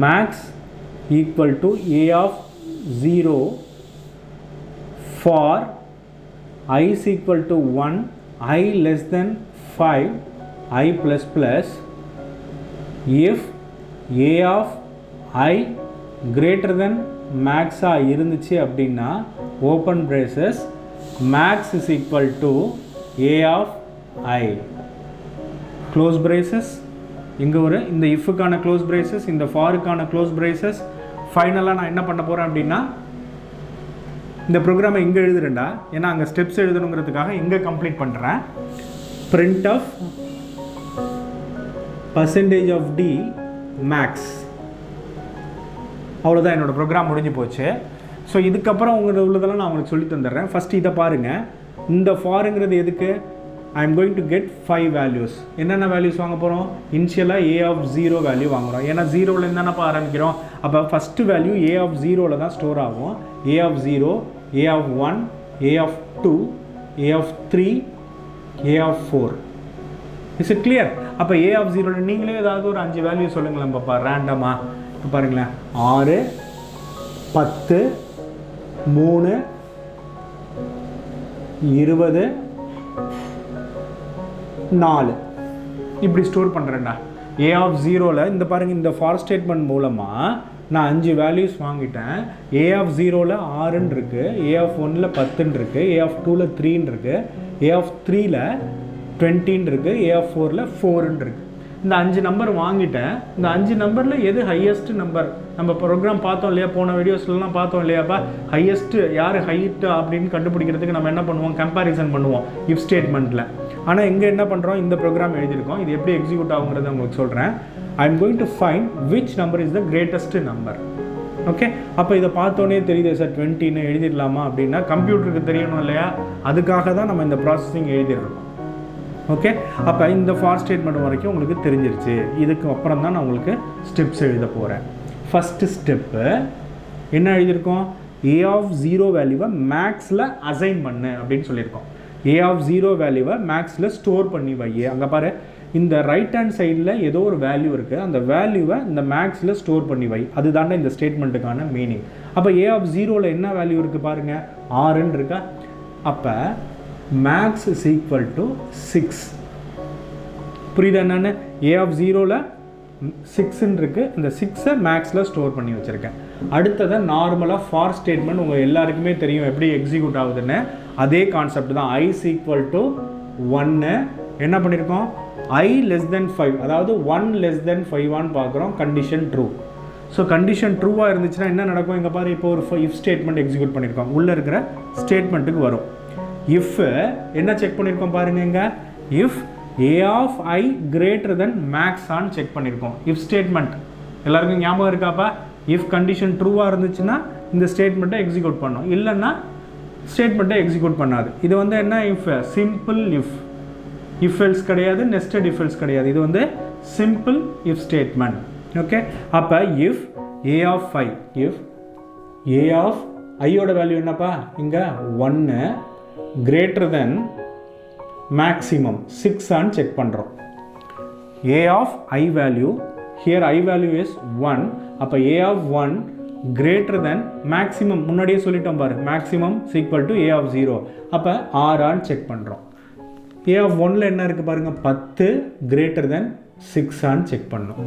max equal to A of 0 for I is equal to 1, I less than 5, I plus plus if A of I greater than max இருந்துச்சு அப்படின்னா open braces max is equal to A of I close braces. இங்கே ஒரு இந்த இஃபுக்கான close braces, இந்த ஃபாருக்கான close braces. ஃபைனலாக நான் என்ன பண்ண போகிறேன் அப்படின்னா, இந்த ப்ரோக்ராமை இங்கே எழுதுறேன்டா, ஏன்னா அங்கே ஸ்டெப்ஸ் எழுதணுங்கிறதுக்காக இங்கே கம்ப்ளீட் பண்ணுறேன். Print of percentage of D max. அவ்வளோதான், என்னோடய ப்ரோக்ராம் முடிஞ்சு போச்சு. ஸோ இதுக்கப்புறம் உங்களோட உள்ளதெல்லாம் நான் உங்களுக்கு சொல்லி தந்துடுறேன். ஃபஸ்ட்டு இதை பாருங்கள். இந்த ஃபாருங்கிறது எதுக்கு? I am going to get 5 values. என்னென்ன வேல்யூஸ் வாங்க போகிறோம்? இனிஷியலாக a of 0 வேல்யூ வாங்குகிறோம். ஏன்னா 0லேருந்து தானே ஆரம்பிக்கிறோம். அப்போ ஃபஸ்ட்டு வேல்யூ a of 0ல் தான் ஸ்டோர் ஆகும். a of 0, a of 1, a of 2, a of 3, a of 4. Is it clear? அப்போ a of 0 நீங்களே ஏதாவது ஒரு 5 வேல்யூ சொல்லுங்களேன் பாப்பா, ரேண்டமாக. இப்போ பாருங்களேன், 6, 10, 3, 20, 4 இப்படி ஸ்டோர் பண்ணுறேன்டா. a of 0ல் இந்த பாருங்கள், இந்த ஃபார் ஸ்டேட்மெண்ட் மூலமாக நான் 5 வேல்யூஸ் வாங்கிட்டேன். a of 0ல் 6ன்னு இருக்குது, a of 1ல் 10ன்னு இருக்குது, a of 2ல் 3ன்னு இருக்குது, a of 3ல் 20ன்னு இருக்குது, a of 4ல் 4ன்னு இருக்குது. இந்த 5 நம்பர் வாங்கிட்டேன். இந்த 5 நம்பரில் எது ஹையஸ்ட் நம்பர்? நம்ம ப்ரோக்ராம் பார்த்தோம் இல்லையா, போன வீடியோஸ்லாம் பார்த்தோம் இல்லையாப்பா, ஹையஸ்ட்டு யார் ஹைட்டு அப்படின்னு கண்டுபிடிக்கிறதுக்கு நம்ம என்ன பண்ணுவோம்? கம்பேரிசன் பண்ணுவோம் இஃப் ஸ்டேட்மெண்ட்டில். ஆனால் இங்கே என்ன பண்ணுறோம்? இந்த ப்ரோக்ராம் எழுதியிருக்கோம். இது எப்படி எக்ஸிக்யூட் ஆகுங்கிறத உங்களுக்கு சொல்கிறேன். I am going to find which number is the greatest number. Okay, அப்போ இதை பார்த்தோன்னே தெரியுது சார் 20ன்னு எழுதிடலாமா அப்படின்னா, கம்ப்யூட்டருக்கு தெரியணும் இல்லையா, அதுக்காக தான் நம்ம இந்த ப்ராசஸிங் எழுதிடுறோம். ஓகே, அப்போ இந்த ஃபார் ஸ்டேட்மெண்ட் வரைக்கும் உங்களுக்கு தெரிஞ்சிருச்சு. இதுக்கு அப்புறம் தான் நான் உங்களுக்கு ஸ்டெப்ஸ் எழுத போகிறேன். ஃபஸ்ட்டு ஸ்டெப்பு என்ன எழுதியிருக்கோம்? a of 0 வேல்யூவை மேக்ஸில் அசைன் பண்ணு அப்படின்னு சொல்லியிருக்கோம். a of 0 வேல்யூவை மேக்ஸில் ஸ்டோர் பண்ணி வை. அங்கே பாரு, இந்த ரைட் ஹேண்ட் சைடில் ஏதோ ஒரு வேல்யூ இருக்குது, அந்த வேல்யூவை இந்த மேக்ஸில் ஸ்டோர் பண்ணி வை. அதுதாண்டா இந்த ஸ்டேட்மெண்ட்டுக்கான மீனிங். அப்போ a of 0ல் என்ன வேல்யூ இருக்குது பாருங்கள், 6ன்னு இருக்கா. அப்போ max is equal to 6. புரியுதா? என்னன்னு a of 0ல் 6ன்னு இருக்குது, இந்த 6ஐ மேக்ஸில் ஸ்டோர் பண்ணி வச்சுருக்கேன். அடுத்தது நார்மலாக ஃபார் ஸ்டேட்மெண்ட் உங்கள் எல்லாருக்குமே தெரியும் எப்படி எக்ஸிக்யூட் ஆகுதுன்னு. அதே கான்செப்ட் தான். i is equal to 1 என்ன பண்ணியிருக்கோம்? i less than 5, அதாவது 1 less than 5 பார்க்குறோம். Condition true. ஸோ கண்டிஷன் ட்ரூவாக இருந்துச்சுன்னா என்ன நடக்கும்? இங்கே பாரு, இப்போ ஒரு இஃப் ஸ்டேட்மெண்ட் எக்ஸிக்யூட் பண்ணியிருக்கோம். உள்ளே இருக்கிற ஸ்டேட்மெண்ட்டுக்கு வரும். இஃப் என்ன செக் பண்ணியிருக்கோம் பாருங்க, if a of i greater than max ஆன்னு செக் பண்ணியிருக்கோம். இஃப் ஸ்டேட்மெண்ட் எல்லாருக்கும் ஞாபகம் இருக்காப்பா? இஃப் கண்டிஷன் ட்ரூவாக இருந்துச்சுன்னா இந்த ஸ்டேட்மெண்ட்டை எக்ஸிக்யூட் பண்ணோம், இல்லைன்னா ஸ்டேட்மெண்ட்டை எக்ஸிக்யூட் பண்ணாது. இது வந்து என்ன? இஃப் சிம்பிள் இஃப் எல்ஸ் கிடையாது, நெஸ்டட் இஃப் எல்ஸ் கிடையாது. இது வந்து சிம்பிள் இஃப் ஸ்டேட்மெண்ட். ஓகே, அப்போ if a of i, if a of ஐயோட வேல்யூ என்னப்பா? இங்கே 1 greater than maximum 6 ஆன்னு செக் பண்ணுறோம். a of i value, here i value is 1. அப்போ a of 1 greater than maximum, முன்னாடியே சொல்லிட்டோம் பாரு, maximum is equal to a of 0. அப்போ 6 ஆன்னு செக் பண்ணுறோம். a of 1ல் என்ன இருக்குது பாருங்க, 10 greater than 6 ஆன்னு செக் பண்ணோம்.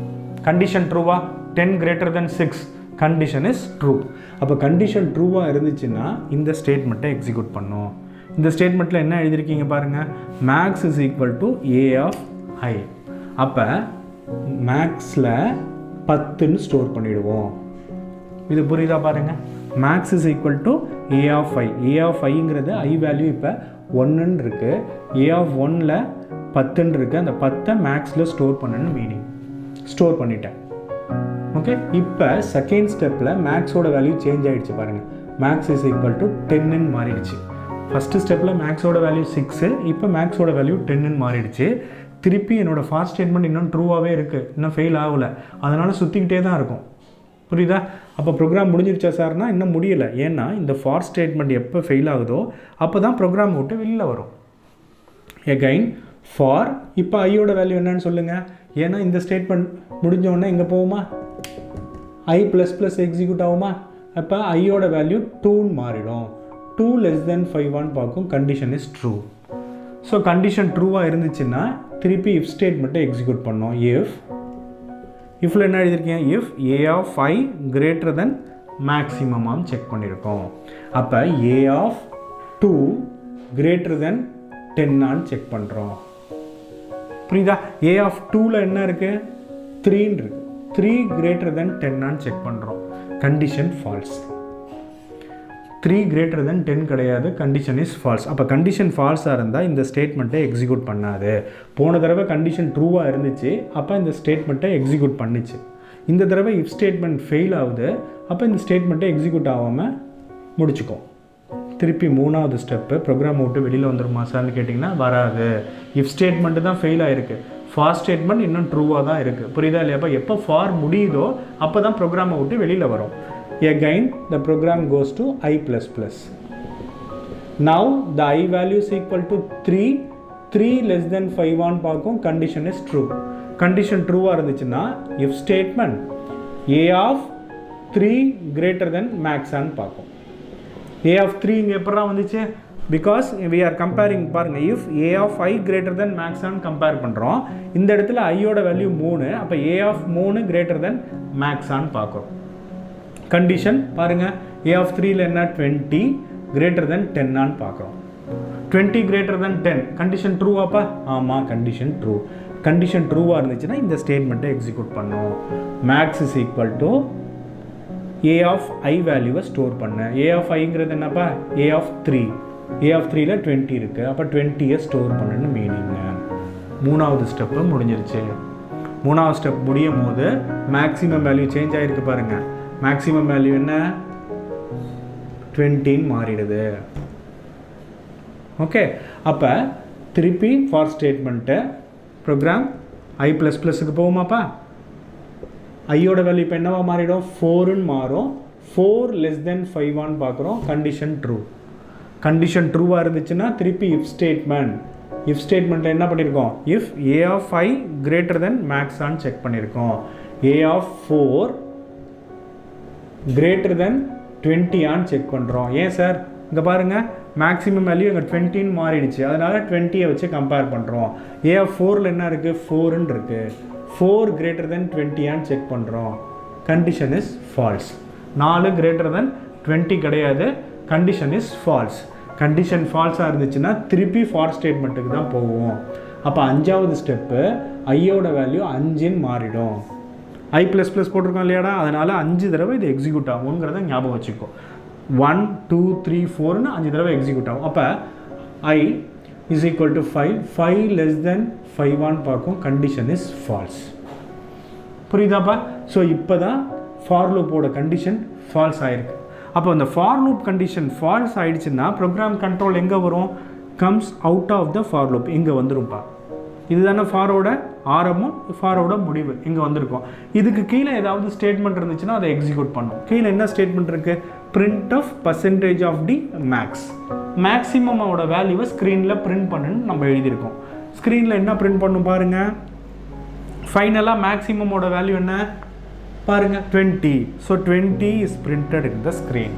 கண்டிஷன் ட்ரூவா? 10 greater than 6, condition is true. அப்போ கண்டிஷன் ட்ரூவாக இருந்துச்சுன்னா இந்த ஸ்டேட்மெண்ட்டை எக்ஸிக்யூட் பண்ணோம். இந்த ஸ்டேட்மெண்ட்டில் என்ன எழுதியிருக்கீங்க பாருங்கள், max is equal to a of i. அப்போ மேக்ஸில் 10ன்னு ஸ்டோர் பண்ணிவிடுவோம். இது புரியுதா பாருங்கள்? Max is equal to a of i. a of iங்கிறது i வேல்யூ இப்போ 1ன்னு இருக்குது, a of 1ல் 10ன்னு இருக்குது. அந்த 10ஐ மேக்ஸில் ஸ்டோர் பண்ணணும்னு மீனிங். ஸ்டோர் பண்ணிட்டேன். ஓகே, இப்போ செகண்ட் ஸ்டெப்பில் மேக்ஸோட வேல்யூ சேஞ்ச் ஆகிடுச்சு பாருங்கள். மேக்ஸ் இஸ் ஈக்குவல் டு 10ன்னு மாறிடுச்சு. ஃபஸ்ட்டு ஸ்டெப்பில் மேக்ஸோட வேல்யூ 6, இப்போ மேக்ஸோட வேல்யூ 10ன்னு மாறிடுச்சு. திருப்பி என்னோடய ஃபார் ஸ்டேட்மெண்ட் இன்னும் ட்ரூவாகவே இருக்குது, இன்னும் ஃபெயில் ஆகலை. அதனால் சுற்றிக்கிட்டே தான் இருக்கும். புரியுதா? அப்போ ப்ரோக்ராம் முடிஞ்சிருச்சா சார்னா இன்னும் முடியலை. ஏன்னா இந்த ஃபார் ஸ்டேட்மெண்ட் எப்போ ஃபெயில் ஆகுதோ அப்போ தான் ப்ரோக்ராம் விட்டு வெளியில் வரும். எகைன் ஃபார், இப்போ ஐயோட வேல்யூ என்னன்னு சொல்லுங்கள். ஏன்னா இந்த ஸ்டேட்மெண்ட் முடிஞ்சோடனே இங்கே போகுமா, i ++ எக்ஸிக்யூட் ஆகுமா. அப்போ ஐயோட வேல்யூ 2ன்னு மாறிடும். 2 less than 5 பார்க்கும். Condition is true. So condition ட்ரூவாக இருந்துச்சுன்னா திருப்பி இஃப் ஸ்டேட்மெண்ட்டை எக்ஸிக்யூட் பண்ணோம். இஃப்ல என்ன எழுதியிருக்கேன், if a of i greater than maximum check பண்ணியிருக்கோம். அப்போ a of 2 greater than 10 check பண்ணுறோம். புரியுதா? a of 2ல் என்ன இருக்குது, 3ன்னு இருக்குது. 3 greater than 10 செக் பண்ணுறோம். Condition falls. 3 greater than 10 கிடையாது, கண்டிஷன் இஸ் ஃபால்ஸ். அப்போ கண்டிஷன் ஃபால்ஸாக இருந்தால் இந்த ஸ்டேட்மெண்ட்டை எக்ஸிக்யூட் பண்ணாது. போன தடவை கண்டிஷன் ட்ரூவாக இருந்துச்சு, அப்போ இந்த ஸ்டேட்மெண்ட்டை எக்ஸிக்யூட் பண்ணிச்சு. இந்த தடவை இஃப் ஸ்டேட்மெண்ட் ஃபெயில் ஆகுது, அப்போ இந்த ஸ்டேட்மெண்ட்டை எக்ஸிக்யூட் ஆகாமல் முடிச்சுக்கும். திருப்பி மூணாவது ஸ்டெப்பு ப்ரோக்ராம் விட்டு வெளியில் வந்துருமா சார்னு கேட்டிங்கன்னா வராது. இஃப் ஸ்டேட்மெண்ட்டு தான் ஃபெயில் ஆகிருக்கு, ஃபார் ஸ்டேட்மெண்ட் இன்னும் ட்ரூவாக தான் இருக்குது. புரியுதா இல்லையாப்பா? எப்போ ஃபார் முடியுதோ அப்போ தான் ப்ரோக்ராமை விட்டு வெளியில் வரும். Again the program goes to I++. Now the I value is equal to 3 less than 5 on பார்க்கும். condition is true. condition ட்ரூவாக இருந்துச்சுன்னா if statement a of 3 greater than max on பார்க்கும். a of 3 இங்கே எப்படா வந்துச்சு? because we are comparing பாருங்கள், if a of I greater than max on compare பண்ணுறோம். இந்த இடத்துல ஐயோட வேல்யூ 3, அப்போ a of 3 greater than max on பார்க்குறோம். கண்டிஷன் பாருங்கள், a of 3ல என்ன 20 greater than 10 ஆன்னு பார்க்குறோம். 20 greater than 10 கண்டிஷன் ட்ரூவாப்பா? ஆமாம், கண்டிஷன் ட்ரூ. கண்டிஷன் ட்ரூவாக இருந்துச்சுன்னா இந்த ஸ்டேட்மெண்ட்டை எக்ஸிக்யூட் பண்ணும். Max is equal to a of I வேல்யூவை ஸ்டோர் பண்ண. a of Iங்கிறது என்னப்பா? a of 3. a of 3ல 20 இருக்குது, அப்போ 20யை ஸ்டோர் பண்ணுன்னு மீனிங்க. மூணாவது ஸ்டெப்பு முடிஞ்சிருச்சு. மூணாவது ஸ்டெப் முடியும் போது மேக்ஸிமம் வேல்யூ சேஞ்ச் ஆகிருக்கு பாருங்கள். மேக்ஸிமம் வேல்யூ என்ன? 20 மாறிடுது. ஓகே, அப்போ திருப்பி ஃபார் ஸ்டேட்மெண்ட்டு ப்ரோக்ராம் I++க்கு போகுமாப்பா? ஐயோட வேல்யூ இப்போ என்னவா மாறிடும்? 4ன்னு மாறும். 4 லெஸ் தென் 5 ஆன்னு பார்க்குறோம். Condition true. கண்டிஷன் ட்ரூவாக இருந்துச்சுன்னா திருப்பி இஃப் ஸ்டேட்மெண்ட். இஃப் ஸ்டேட்மெண்ட்டில் என்ன பண்ணியிருக்கோம்? If a of I greater than max ஆன்னு செக் பண்ணியிருக்கோம். a of 4 greater than 20 ஆன்னு செக் பண்ணுறோம். ஏன் சார்? இங்கே பாருங்கள், மேக்ஸிமம் வேல்யூ இங்கே 20ன்னு மாறிடுச்சு, அதனால் 20யை வச்சு கம்பேர் பண்ணுறோம். a of 4ல் என்ன இருக்குது? 4ன்னு இருக்குது. 4 greater than 20 ஆன்னு செக் பண்ணுறோம். Condition is falls. 4 greater than 20 கிடையாது. Condition is falls. கண்டிஷன் ஃபால்ஸாக இருந்துச்சுன்னா திருப்பி ஃபார் ஸ்டேட்மெண்ட்டுக்கு தான் போவோம். அப்போ அஞ்சாவது ஸ்டெப்பு ஐயோட வேல்யூ 5ன்னு மாறிடும். I++ போட்டிருக்கோம் இல்லையாடா, அதனால் 5 தடவை இது எக்ஸிக்யூட் ஆகுங்கிறத ஞாபகம் வச்சுக்கோ. 1 2 3 4ன்னு 5 தடவை எக்ஸிக்யூட் ஆகும். அப்போ I is equal to 5 less than 5 ஆன்னு பார்க்கும். Condition is false. புரியுதாப்பா? ஸோ இப்போ தான் ஃபார் லூப்போட கண்டிஷன் ஃபால்ஸ் ஆகிருக்கு. அப்போ அந்த ஃபார் லூப் கண்டிஷன் ஃபால்ஸ் ஆகிடுச்சுன்னா ப்ரோக்ராம் கண்ட்ரோல் எங்கே வரும்? Comes out of the for loop. இங்கே வந்துரும்ப்பா. இதுதானே ஃபாரோட ஆரம்பம், ஃபாரோட முடிவு இங்கே வந்திருக்கும். இதுக்கு கீழே ஏதாவது ஸ்டேட்மெண்ட் இருந்துச்சுன்னா அதை எக்ஸிக்யூட் பண்ணும். கீழே என்ன ஸ்டேட்மெண்ட் இருக்குது? Print of percentage of D max. மேக்ஸிமமோட வேல்யூவை ஸ்க்ரீனில் பிரிண்ட் பண்ணுன்னு நம்ம எழுதியிருக்கோம். ஸ்க்ரீனில் என்ன பிரிண்ட் பண்ணும் பாருங்கள். ஃபைனலாக மேக்ஸிமமோட வேல்யூ என்ன பாருங்கள்? 20. So 20 is printed in the screen.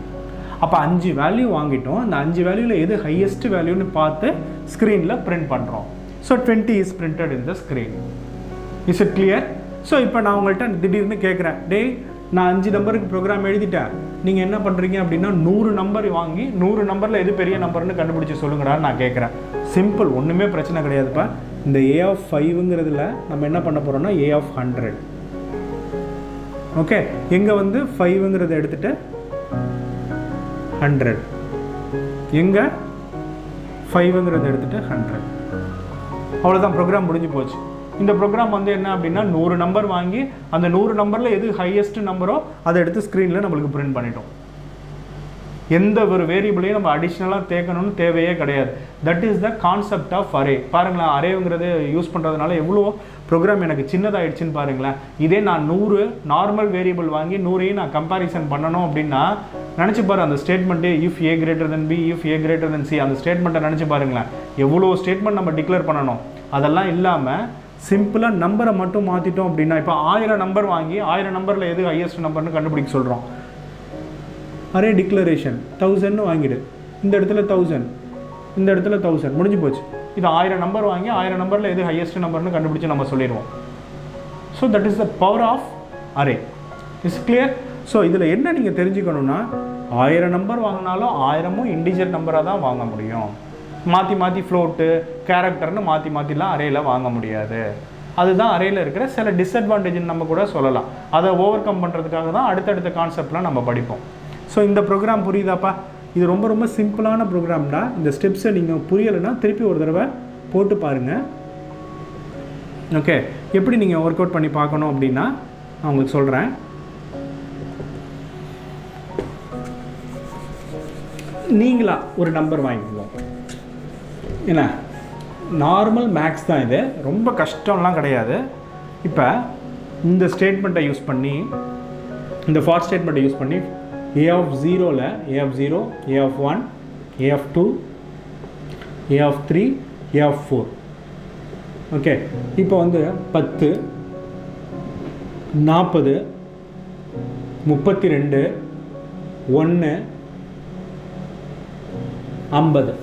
அப்போ 5 வேல்யூ வாங்கிட்டோம். அந்த 5 வேல்யூவில் எது ஹையஸ்ட் வேல்யூன்னு பார்த்து ஸ்க்ரீனில் பிரிண்ட் பண்ணுறோம். So 20 is printed in the screen. Is it clear? So இப்போ நான் உங்கள்கிட்ட திடீர்னு கேட்குறேன், டேய் நான் 5 நம்பருக்கு ப்ரோக்ராம் எழுதிட்டேன், நீங்கள் என்ன பண்ணுறீங்க அப்படின்னா 100 நம்பர் வாங்கி 100 நம்பரில் எது பெரிய நம்பர்னு கண்டுபிடிச்சி சொல்லுங்கடான்னு நான் கேட்குறேன். சிம்பிள், ஒன்றுமே பிரச்சனை கிடையாதுப்பா. இந்த a of 5ங்கிறதுல நம்ம என்ன பண்ண போகிறோம்னா a of 100. ஓகே, எங்கே வந்து 5ங்கிறத எடுத்துகிட்டு 100, எங்கே 5ங்கிறத எடுத்துகிட்டு 100. அவ்வளோதான், ப்ரோக்ராம் முடிஞ்சு போச்சு. இந்த ப்ரோக்ராம் வந்து என்ன அப்படின்னா 100 நம்பர் வாங்கி அந்த 100 நம்பரில் எது ஹையஸ்ட் நம்பரோ அதை எடுத்து ஸ்க்ரீனில் நம்மளுக்கு பிரிண்ட் பண்ணிட்டோம். எந்த ஒரு வேரியபிளையும் நம்ம அடிஷ்னலாக தேக்கணும்னு தேவையே கிடையாது. That is the concept of array. பாருங்களேன், அரேங்கிறது யூஸ் பண்ணுறதுனால எவ்வளோ ப்ரோக்ராம் எனக்கு சின்னதாகிடுச்சின்னு பாருங்களேன். இதே நான் 100 நார்மல் வேரியபிள் வாங்கி 100ஐயும் நான் கம்பேரிசன் பண்ணணும் அப்படின்னா நினச்சி பாரு, அந்த statement if A greater then B, if A greater then C, அந்த ஸ்டேட்மெண்ட்டை நினச்சி பாருங்களேன், எவ்வளோ ஸ்டேட்மெண்ட் நம்ம டிக்ளேர் பண்ணணும். அதெல்லாம் இல்லாமல் சிம்பிளாக நம்பரை மட்டும் மாற்றிட்டோம் அப்படின்னா, இப்போ 1000 நம்பர் வாங்கி 1000 நம்பரில் எது ஹையஸ்ட் நம்பர்னு கண்டுபிடிக்க சொல்கிறோம். அரே டிக்ளரேஷன் 1000ன்னு வாங்கிடு, இந்த இடத்துல 1000, இந்த இடத்துல 1000, முடிஞ்சு போச்சு. இது 1000 நம்பர் வாங்கி 1000 நம்பரில் எது ஹையஸ்ட் நம்பர்னு கண்டுபிடிச்சி நம்ம சொல்லிடுவோம். So that is the power of array. Is clear? So இதில் என்ன நீங்கள் தெரிஞ்சுக்கணுன்னா, 1000 நம்பர் வாங்கினாலும் 1000ம் இன்டிஜர் நம்பராக தான் வாங்க முடியும். மாற்றி மாற்றி ஃப்ளோட்டு கேரக்டர்னு மாற்றி மாற்றிலாம் அரேயில் வாங்க முடியாது. அதுதான் அரேயில் இருக்கிற சில டிஸ்அட்வான்டேஜ்னு நம்ம கூட சொல்லலாம். அதை ஓவர் கம் பண்ணுறதுக்காக தான் அடுத்தடுத்த கான்செப்ட்லாம் நம்ம படிப்போம். ஸோ இந்த ப்ரோக்ராம் புரியுதாப்பா? இது ரொம்ப ரொம்ப சிம்பிளான ப்ரோக்ராம்டா. இந்த ஸ்டெப்ஸை நீங்கள் புரியலைன்னா திருப்பி ஒரு தடவை போட்டு பாருங்கள். ஓகே, எப்படி நீங்கள் ஒர்க் அவுட் பண்ணி பார்க்கணும் அப்படின்னா நான் உங்களுக்கு சொல்கிறேன். நீங்களா ஒரு நம்பர் வாங்கிக்குவோம். என்ன நார்மல் மேக்ஸ் தான் இது, ரொம்ப கஷ்டம்லாம் கிடையாது. இப்போ இந்த ஸ்டேட்மெண்ட்டை யூஸ் பண்ணி, இந்த ஃபார் ஸ்டேட்மெண்ட்டை யூஸ் பண்ணி a of 0ல a of 0, a of 1, a of 2, a of 3, a of 4. Okay, இப்போ வந்து 10, 40, 32, 1, 50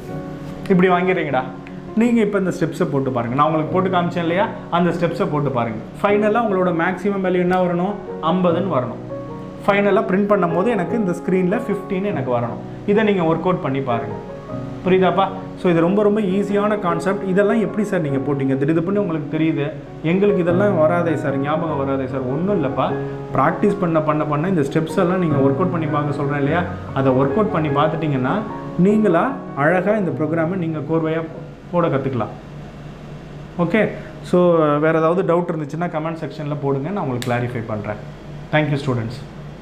இப்படி வாங்கிடுறீங்கடா. நீங்கள் இப்போ இந்த ஸ்டெப்ஸை போட்டு பாருங்கள். நான் உங்களுக்கு போட்டு காமிச்சேன் இல்லையா, அந்த ஸ்டெப்ஸை போட்டு பாருங்கள். ஃபைனலாக உங்களோட மேக்ஸிமம் வேல்யூ என்ன வரணும்? 50ன்னு வரணும். ஃபைனலாக பிரிண்ட் பண்ணும் போது எனக்கு இந்த ஸ்க்ரீனில் 15 எனக்கு வரணும். இதை நீங்கள் ஒர்க் அவுட் பண்ணி பாருங்கள். புரியுதாப்பா? ஸோ இது ரொம்ப ரொம்ப ஈஸியான கான்செப்ட். இதெல்லாம் எப்படி சார் நீங்கள் போட்டிங்க? திடீர்னு பண்ணி உங்களுக்கு தெரியுது, எங்களுக்கு இதெல்லாம் வராதே சார், ஞாபகம் வராதே சார். ஒன்றும் இல்லைப்பா, ப்ராக்டிஸ் பண்ண இந்த ஸ்டெப்ஸ் எல்லாம் நீங்கள் ஒர்க் அவுட் பண்ணி பார்க்க சொல்கிறேன் இல்லையா, அதை ஒர்க் அவுட் பண்ணி பார்த்துட்டிங்கன்னா நீங்களாக அழகாக இந்த ப்ரோக்ராமை நீங்கள் கோர்வையாக போட கற்றுக்கலாம். ஓகே, ஸோ வேறு ஏதாவது டவுட் இருந்துச்சுன்னா கமெண்ட் செக்ஷனில் போடுங்க, நான் உங்களுக்கு கிளாரிஃபை பண்ணுறேன். Thank you students.